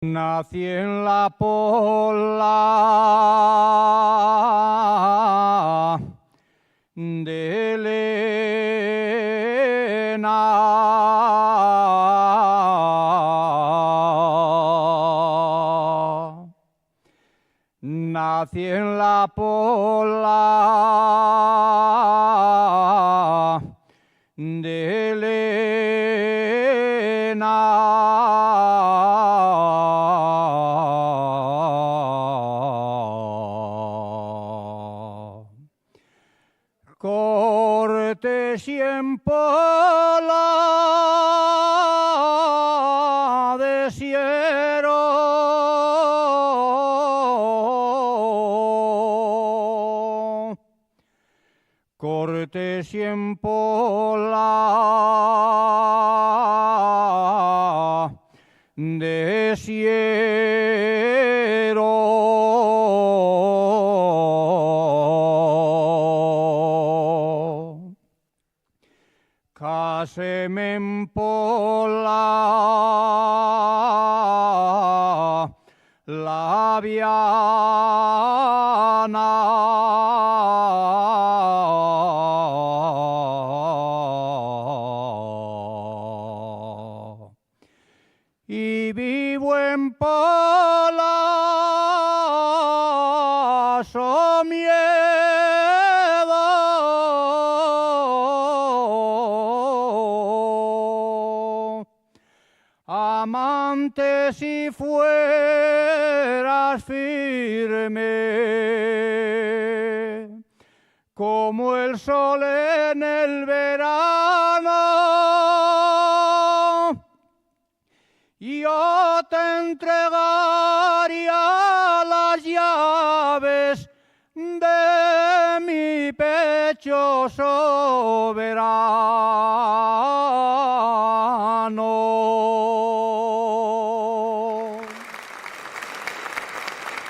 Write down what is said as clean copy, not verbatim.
Nací en la Pola de Elena. Nací en la Pola de Elena. Cortés y en Pola de Siero. Cortés y en Pola de Siero. Cáseme en Pola Laviana. Y vivo en Pola, Somiedo. Amante, si fueras firme como el sol en el verano, yo te entregaría las llaves de mi pecho soberano.